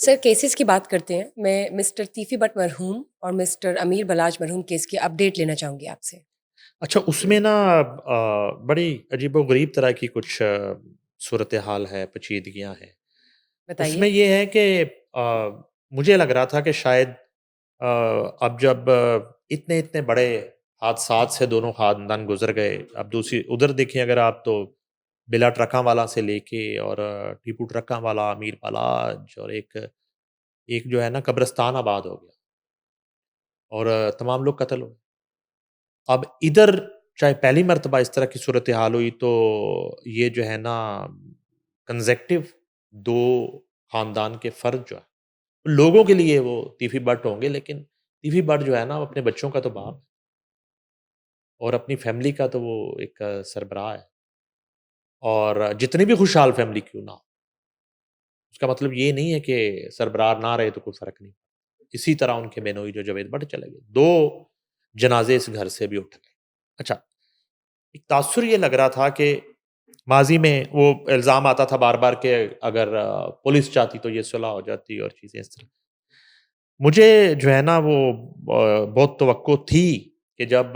Sir cases की बात करते हैं। मैं मिस्टर तीफी बट मरहूम और मिस्टर अमीर बलाज मरहूम केस की अपडेट लेना चाहूँगी आपसे। अच्छा, उसमें ना बड़ी अजीबो-गरीब तरह की कुछ सूरत-ए-हाल है, पेचीदगियाँ हैं। उसमें बताइए? ये है कि मुझे लग रहा था कि शायद अब जब इतने-इतने बड़े हादसात से दोनों ख़ानदान गुज़र गए, अब दूसरी उधर देखें अगर आप तो बिला ट्रकां वाला से लेके और टीपू ट्रकां वाला, अमीर बलाज और एक एक जो है ना कब्रिस्तान आबाद हो गया और तमाम लोग कत्ल हो गए। अब इधर चाहे पहली मर्तबा इस तरह की सूरत-ए-हाल हुई तो ये जो है ना कंसेक्टिव 2 ख़ानदान के फ़र्द जो है, लोगों के लिए वो तीफ़ी बट होंगे लेकिन तीफ़ी बट जो है ना वो अपने बच्चों का तो बाप है और अपनी फ़ैमिली का तो वो एक सरबराह है और जितनी भी खुशहाल फ़ैमिली क्यों ना हो, उसका मतलब ये नहीं है कि सरबराह ना रहे तो कोई फ़र्क नहीं। इसी तरह उनके बेनोई जो जावेद भट्ट चले गए, 2 जनाज़े इस घर से भी उठ गए। अच्छा, एक तासुर ये लग रहा था कि माज़ी में वो इल्ज़ाम आता था बार-बार कि अगर पुलिस चाहती तो ये सुलह हो जाती और चीज़ें इस तरह। मुझे जो है ना वो बहुत तवक्को थी कि जब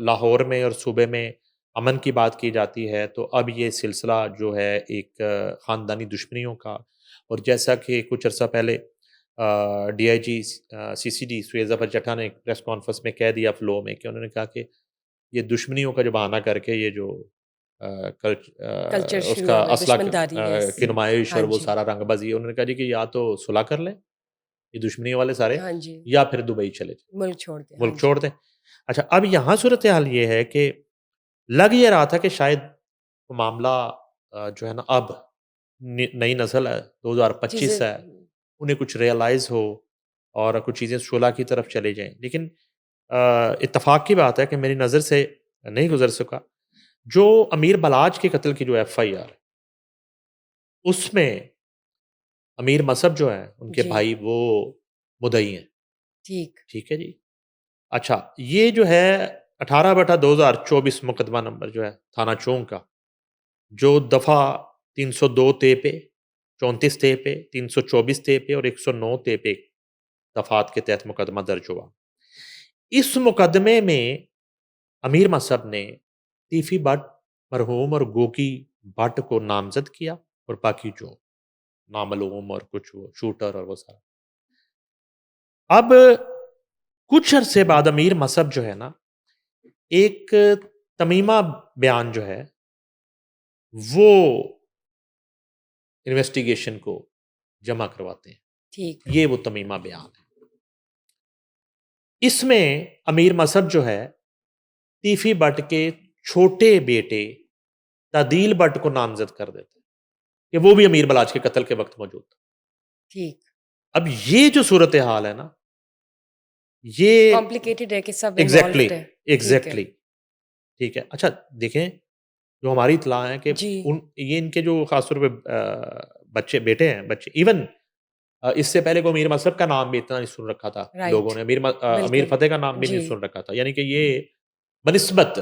लाहौर में और सूबे में अमन की बात की जाती है, तो अब ये सिलसिला जो है एक ख़ानदानी दुश्मनियों का और जैसा कि कुछ अर्सा पहले डीआईजी सीसीडी सुएज़ ज़फ़र चड्ढा ने एक प्रेस कॉन्फ्रेंस में कह दिया फ्लो में कि उन्होंने कहा कि ये दुश्मनियों का जो बहाना करके ये जो कल्चर शुरू उसका हो गया, असला दुश्मनदारी है की नुमाइश हाँ और वो जी। सारा रंगबाज़ी है। उन्होंने कहा जी कि या तो सुलह कर लें, ये दुश्मनी वाले सारे हाँ जी, या फिर दुबई चले जाएँ, मुल्क छोड़ दें। हाँ मुल्क जी। छोड़ दें। अच्छा, अब यहाँ सूरत-ए-हाल ये है कि लग ये रहा था कि शायद मामला जो है ना अब नई नस्ल है, 2025 चीज़ें है, उन्हें कुछ रियलाइज़ हो और कुछ चीज़ें सुलह की तरफ चली जाएँ। लेकिन इत्तेफ़ाक की बात है कि मेरी नज़र से नहीं गुज़र सका, जो अमीर बलाज के कत्ल की जो एफआईआर है, उसमें अमीर मसअब जो हैं, उनके जी, भाई वो मुद्दई हैं, ठीक, ठीक है जी। अच्छा, ये जो है 18/2024 मुकदमा नंबर जो है थाना चौक का, जो दफ़ा 302 ते पे, 34 ते पे, 324 ते पे और 109 ते पे दफ़ात के तहत मुकदमा दर्ज हुआ। इस मुकदमे में अमीर मसअब ने तीफ़ी भट्ट, मरहूम और गोकी भट्ट को नामज़द किया और बाकी जो नामालूम और कुछ वो शूटर और वो सारा। अब कुछ अरसे बाद अमीर मसअब जो है ना, एक तमीमा बयान जो है, वो इन्वेस्टिगेशन को जमा करवाते हैं। ठीक, ये वो तमीमा बयान है। इसमें अमीर मसअब जो है, तीफ़ी भट्ट के छोटे बेटे तादील भट्ट को नामज़द कर देते हैं, कि वो भी अमीर बलाच के कत्ल के वक़्त मौजूद था। ठीक। अब ये जो सूरत-ए-हाल है ना, ये कॉम्प्लिकेटेड है कि सब एग्ज़ैक्टली, इन्वॉल्व्ड है। ठीक है। एग्ज़ैक्टली, ठीक है। अच्छा देखें, जो हमारी इत्तला है कि जी, ये इनके जो ख़ास तौर पे बच्चे बेटे हैं, बच्चे इवन इससे पहले को अमीर मसहब का नाम भी इतना नहीं सुन रखा था राइट, लोगों ने, अमीर बिल्कुल। फ़तेह का नाम भी नहीं जी, सुन रखा था। यानी कि ये बनिस्बत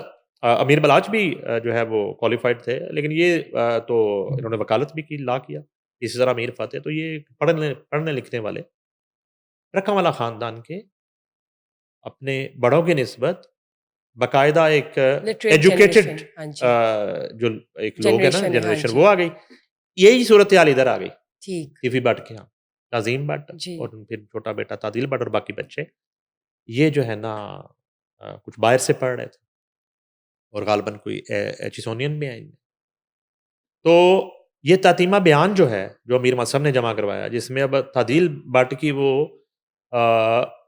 अमीर बलाच भी जो है वो क्वालिफ़ाइड थे, लेकिन ये तो इन्होंने वकालत भी की, लॉ किया। इसी तरह अमीर फ़तेह, तो ये पढ़ने-लिखने वाले रकमवाला ख़ानदान के अपने बड़ों की निस्बत बाकायदा एक लिटरेट एजुकेटेड जनरेशन, हाँ जी। जो एक लोग है ना जनरेशन है, हाँ जनरेशन जी। वो आ गई। यही सूरत-ए-हाल इधर आ गई, ठीक, तीफ़ी भट्ट के यहाँ। नाज़ीम भट्ट जी, और फिर छोटा बेटा तादील भट्ट और बाकी बच्चे, ये जो है ना कुछ बाहर से पढ़ रहे थे और ग़ालिबन कोई एचिसोनियन में है इनमें। तो ये तातीमा बयान जो है, जो अमीर मसहब ने जमा करवाया, जिसमें अब तादील भट्ट की वो अ,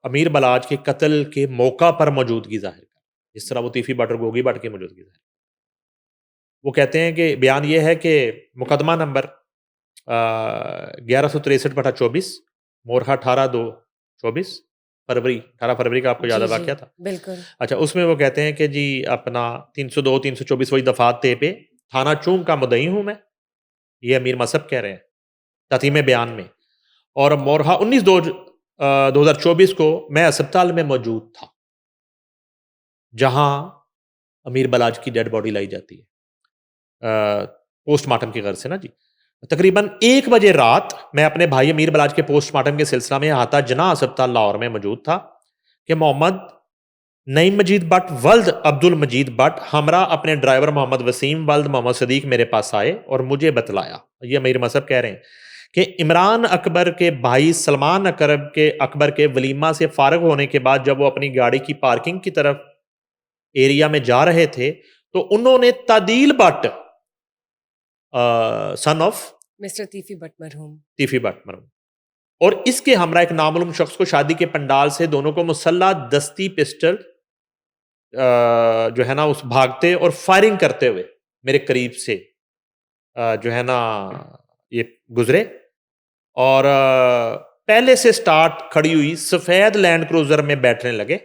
अमीर बलाच के कत्ल के मौका पर मौजूदगी ज़ाहिर कर, जिस तरह वो तीफ़ी भट्ट और गोगी भट्ट की मौजूदगी ज़ाहिर। वो कहते हैं कि बयान ये है कि मुकदमा नंबर 1163/24 मोरहा 18/2/24 फरवरी 18 फरवरी का आपको याद जी, है जी, वाक़या था। बिल्कुल। अच्छा, उसमें वो कहते हैं कि जी अपना 302 324 वही दफ़ात ते पे थाना चूंग का मुद्दई हूँ मैं, ये अमीर मसहब कह रहे हैं, ततीमे बयान में और मोरहा 19/2 2024 को मैं अस्पताल में मौजूद था, जहाँ अमीर बलाज की डेड बॉडी लाई जाती है। पोस्टमार्टम की गर्ज से ना जी। तकरीबन 1 बजे रात मैं अपने भाई अमीर बलाज के पोस्टमार्टम के सिलसिला में हाता जना अस्पताल लाहौर में मौजूद था कि मोहम्मद नईम मजीद बट वल्द अब्दुल मजीद बट हमरा अपने ड्राइवर मोहम्मद वसीम वल्द मोहम्मद सदीक मेरे पास आए और मुझे बतलाया, ये अमीर मसहब कह रहे हैं कि इमरान अकबर के भाई सलमान अकबर के वलीमा से फारग होने के बाद जब वो अपनी गाड़ी की पार्किंग की तरफ एरिया में जा रहे थे तो उन्होंने Tadil Butt son of mister Tifi Butt मरहूम तीफी बट मरहूम और इसके हमरा एक नामालूम शख्स को शादी के पंडाल से दोनों को मुसल्ला दस्ती पिस्टल जो है ना उस भागते और फायरिंग करते हुए मेरे करीब से जो है ना ये गुजरे और पहले से स्टार्ट खड़ी हुई सफेद लैंड क्रूजर में बैठने लगे।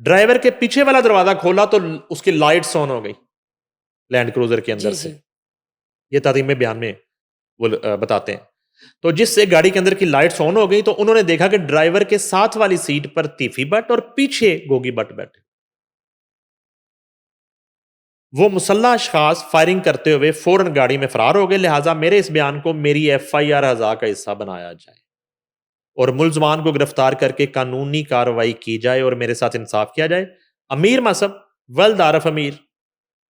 ड्राइवर के पीछे वाला दरवाजा खोला तो उसकी लाइट्स ऑन हो गई लैंड क्रूजर के अंदर जी से। जी ये तारीम में बयान में वो बताते हैं। तो जिससे गाड़ी के अंदर की लाइट्स ऑन हो गई तो उन्होंने देखा कि ड्राइवर के साथ वाली सीट पर तीफी बट और पीछे गोगी बट बैठे। वो मुसल्ला अशखास फायरिंग करते हुए फौरन गाड़ी में फरार हो गए। लिहाजा मेरे इस बयान को मेरी FIR 1000 का हिस्सा बनाया जाए और मुलजमान को गिरफ्तार करके कानूनी कार्रवाई की जाए और मेरे साथ इंसाफ किया जाए। अमीर मसहब वल्द आरफ अमीर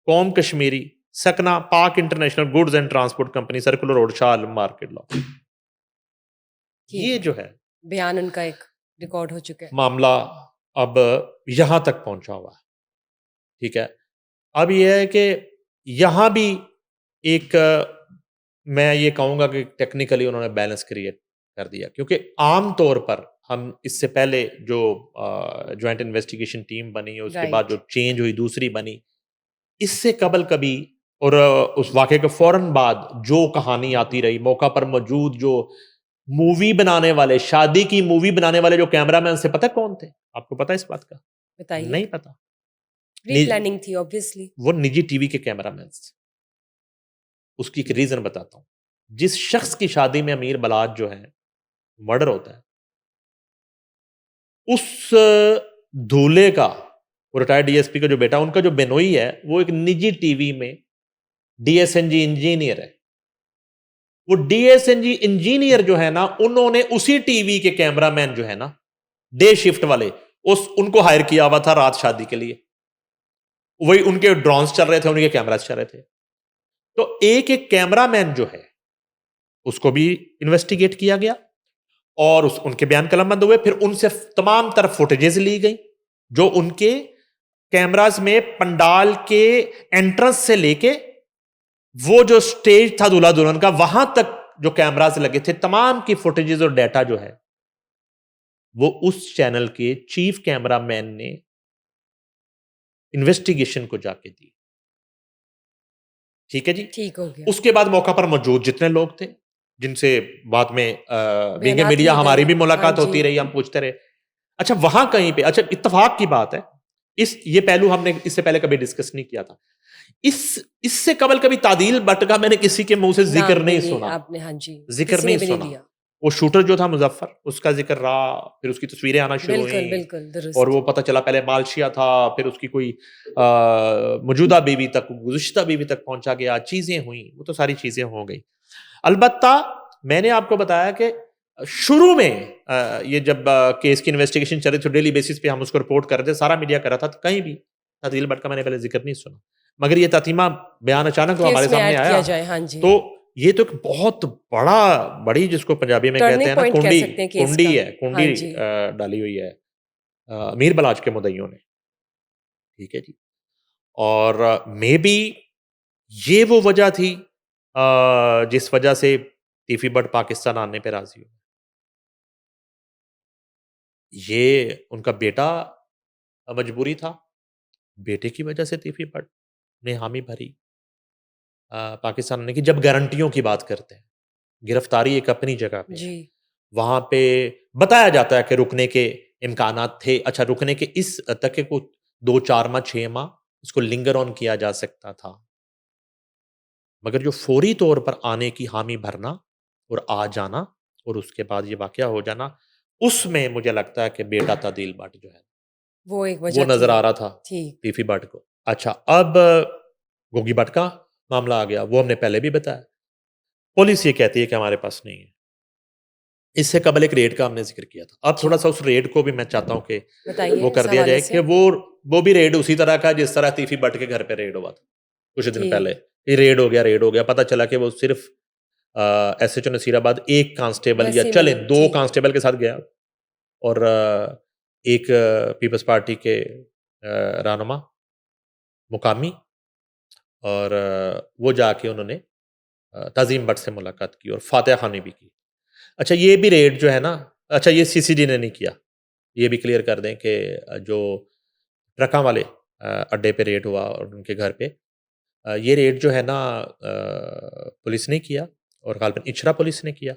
कौम कश्मीरी सकना पाक international goods and transport company circular road Shah Alam market law. ठीक ये है, जो है बयान उनका एक रिकॉर्ड हो चुका है। मामला अब यहां तक पहुंचा हुआ है। ठीक है, अब यह है कि यहां भी एक मैं ये कहूंगा कि टेक्निकली उन्होंने बैलेंस क्रिएट कर दिया क्योंकि आम तौर पर हम इससे पहले जो ज्वाइंट इन्वेस्टिगेशन टीम बनी उसके बाद जो राइट चेंज हुई दूसरी बनी इससे कबल कभी और उस वाक़े के फौरन बाद जो कहानी आती रही मौका पर मौजूद जो मूवी बनाने वाले शादी की मूवी बनाने वाले जो कैमरामैन से पता कौन थे? आपको पता है इस बात का? बताइए। नहीं पता। प्री प्लानिंग थी ऑब्वियसली। वो निजी टीवी के कैमरामैन थे। उसकी एक रीजन बताता हूं। जिस शख्स की शादी में अमीर बलाज जो है मर्डर होता है उस दूल्हे का वो रिटायर्ड DSP का जो बेटा उनका जो बेनोई है वो एक निजी टीवी में DSNG इंजीनियर है। वो DSNG इंजीनियर जो है ना उन्होंने उसी टीवी के कैमरामैन जो है ना डे शिफ्ट वाले उनको हायर किया हुआ था रात शादी के लिए। वही उनके ड्रोन्स चल रहे थे उनके कैमरास चल रहे थे। तो एक एक कैमरामैन जो है उसको भी इन्वेस्टिगेट किया गया और उनके बयान कलमबंद हुए। फिर उनसे तमाम तरफ फुटेजेस ली गई जो उनके कैमरास में पंडाल के एंट्रेंस से लेके वो जो स्टेज था दूल्हा दुल्हन का वहां तक जो कैमरास लगे थे तमाम की फुटेजेस और डाटा जो है वो उस चैनल के चीफ कैमरामैन ने इन्वेस्टिगेशन को जाके दी। ठीक है जी। ठीक हो गया। उसके बाद मौका पर मौजूद जितने लोग थे जिनसे बाद में बीइंग बयानात मीडिया लिए हमारी गए। भी हाँ मुलाकात जी। होती रही हम पूछते रहे। अच्छा वहां कहीं पे अच्छा इत्तेफाक की बात है ये पहलू हमने इससे पहले कभी डिस्कस नहीं किया था। इससे कबल कभी तादील बट का मैंने किसी के मुंह से नाम जिक्र भी नहीं नहीं सुना। आपने, हाँ जी, जिक्र किसी नहीं ने भी नहीं सुना। लिया। वो शूटर जो था मुजफ्फर उसका जिक्र रहा फिर उसकी तस्वीरें आना शुरू बिल्कुल हुई बिल्कुल और दुरुस्त। वो पता चला पहले मालशिया था फिर उसकी कोई मौजूदा बीवी तक गुज़िश्ता बीवी तक पहुंचा गया चीजें हुई वो तो सारी चीजें हो गई। अलबत्ता मैंने आपको बताया कि शुरू में ये जब केस की इन्वेस्टिगेशन चल रही थी डेली बेसिस पे हम उसको रिपोर्ट कर रहे थे सारा मीडिया कर रहा था तो कहीं भी तादील बट का मैंने पहले जिक्र नहीं सुना। मगर ये तातीमा बयान अचानक तो हमारे केस में सामने ऐड आया किया जाए, हाँ जी। तो ये तो एक बहुत बड़ी जिसको पंजाबी में कहते टर्निंग हैं ना पॉइंट कह कुंडी सकते हैं केस कुंडी का। है कुंडी हाँ जी। डाली हुई है अमीर बलाज के मुद्दइयों ने। ठीक है जी। और मे बी ये वो वजह थी जिस वजह से तीफी बट पाकिस्तान आने पे राजी हुए। ये उनका बेटा मजबूरी था बेटे की वजह से तीफी बट ने हामी भरी पाकिस्तान आने की। जब गारंटियों की बात करते हैं गिरफ्तारी एक अपनी जगह पे जी। है वहां पे बताया जाता है कि रुकने के इम्कानात थे। अच्छा रुकने के इस तक के कुछ 2-4 माह 6 माह इसको लिंगर ऑन किया जा सकता था मगर जो फौरी तौर पर आने की हामी भरना और आ जाना और उसके बाद ये वाकया हो जाना उसमें मुझे लगता है कि बेटा तादील बट जो है वो एक वो वजह नजर थी। आ रहा था ठीक। तीफी बट को। अच्छा अब गोगी बट का मामला आ गया वो हमने पहले भी बताया पुलिस ये कहती है कि हमारे पास नहीं है। इससे कबल एक रेड का हमने जिक्र किया था। अब थोड़ा सा उस रेड को भी मैं चाहता हूँ कि बताइए वो कर इस दिया हवाले जाए से। कि वो भी रेड उसी तरह का जिस तरह तीफी भट्ट के घर पे रेड हुआ था कुछ दिन पहले। जी, ये रेड हो गया, पता चला कि वो सिर्फ एसएचओ नसीराबाद एक कांस्टेबल या वसीम चले अली, दो जी, कांस्टेबल के साथ गया और एक पीपल्स पार्टी के रहनुमा मुकामी और वो जाके उन्होंने तज़ीम भट्ट से मुलाकात की और फातिहा खानी भी की। अच्छा ये भी रेड जो है ना, अच्छा ये सीसीडी ने नहीं किया। ये भी क्लियर कर दें कि जो ट्रकों वाले अड्डे पे रेड हुआ और उनके घर पे ये रेड जो है ना पुलिस ने किया और गालिबन इचरा पुलिस ने किया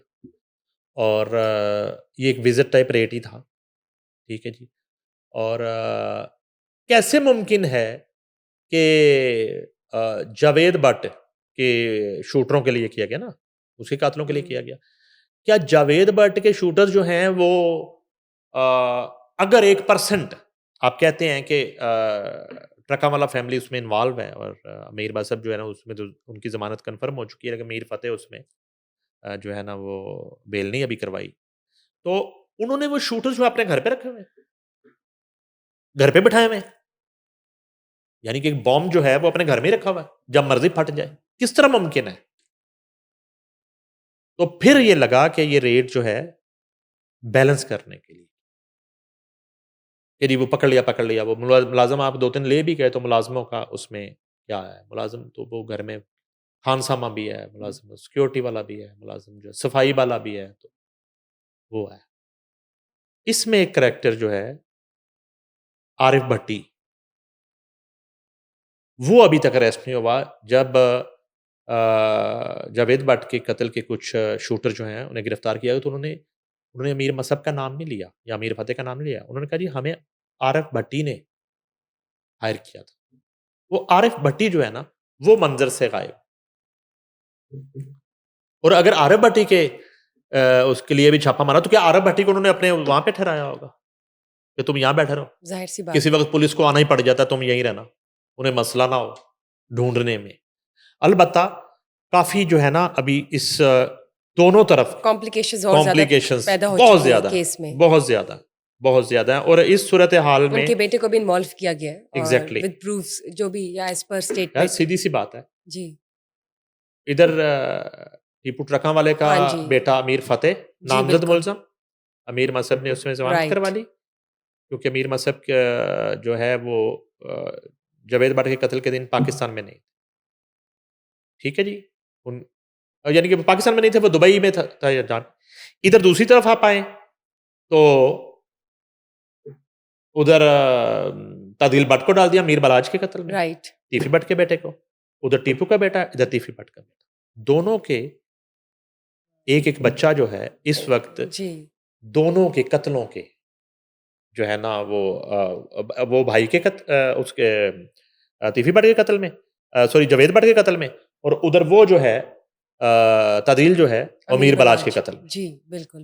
और ये एक विजिट टाइप रेड ही था। ठीक है जी। और कैसे मुमकिन है कि जावेद भट्ट के शूटरों के लिए किया गया ना, उसके कातलों के लिए किया हुँ, गया। क्या जावेद भट्ट के शूटर जो हैं वो अ, अगर 1% आप कहते हैं कि ट्रका वाला फैमिली उसमें इन्वॉल्व है और अमीर बासब जो है ना उसमें तो उनकी ज़मानत कन्फर्म हो चुकी है, लेकिन मीर फ़तेह उसमें जो है ना वो बेल नहीं अभी करवाई। तो उन्होंने वो शूटर जो है अपने घर पे रखे हुए हैं, घर पे बिठाए हुए हैं। यानी कि एक बॉम्ब जो है वो अपने घर में ही रखा हुआ है, जब मर्ज़ी फट जाए। किस तरह मुमकिन है? तो फिर ये लगा कि ये रेड जो है बैलेंस करने के लिए कि जी वो पकड़ लिया, वो मुलाज़िम आप 2-3 ले भी गए तो मुलाज़िमों का उसमें क्या है, मुलाज़िम तो वो घर में खानसामा भी है, मुलाज़िम सिक्योरिटी वाला भी है, मुलाज़िम जो है सफाई वाला भी है, तो वो है। इसमें एक करैक्टर जो है आरिफ भट्टी, वो अभी तक अरेस्ट नहीं हुआ। जब जावेद भट्ट के कत्ल के कुछ शूटर जो हैं उन्हें गिरफ्तार किया गया तो उन्होंने उन्होंने अमीर मसहब का नाम नहीं लिया या अमीर फ़तेह का नाम नहीं लिया। उन्होंने कहा जी हमें आरिफ भट्टी ने हायर किया था। वो आरिफ भट्टी जो है ना, वो मंज़र से गायब। और अगर आरिफ भट्टी के उसके लिए भी छापा मारा तो क्या आरिफ भट्टी को उन्होंने अपने वहाँ पे ठहराया होगा कि तुम यहाँ बैठे रहो? ज़ाहिर-सी बात किसी है। वक़्त पुलिस को आना ही पड़ जाता तुम यहीं रहना, उन्हें मसला ना हो ढूँढने में। अलबत्ता काफ़ी जो है ना अभी इस दोनों तरफ कॉम्प्लिकेशंस और ज़्यादा कॉम्प्लिकेशंस पैदा हो बहुत चुकी हैं ज़्यादा हैं, केस में। बहुत ज़्यादा, बहुत ज़्यादा हैं और इस सूरत-ए-हाल में उनके बेटे को भी इन्वॉल्व किया गया है और एग्ज़ैक्टली विद प्रूफ्स जो भी या एज़ पर यार स्टेटमेंट। सीधी-सी बात है। जी। इधर टीपू ट्रका वाले का हाँ जी। बेटा अमीर फ़तेह जी, नामज़द बिल्कुल। मुल्ज़म, अमीर मसहब ने उसमें ज़मानत करवा राइट। ली क्योंकि अमीर मसहब जो है वो जावेद भट्ट के कत्ल के दिन पाकिस्तान में नहीं, ठीक है जी? उन यानी कि वो पाकिस्तान में नहीं थे, वो दुबई में था या जान इधर दूसरी तरफ आप आएँ, तो उधर तादील भट्ट को डाल दिया मीर बलाज के कत्ल में, राइट। तीफी भट्ट के बेटे को। उधर टीपू का बेटा, इधर तीफी भट्ट का बेटा। दोनों के एक-एक बच्चा जो है इस वक़्त जी। दोनों के कत्लों के जो है ना वो भाई के उसके तीफी भट्ट के कत्ल में सॉरी जावेद भट्ट के कत्ल में और उधर वो जो है तादील जो है, वो अमीर मीर बलाज के बलाच। कत्ल में। जी, बिल्कुल।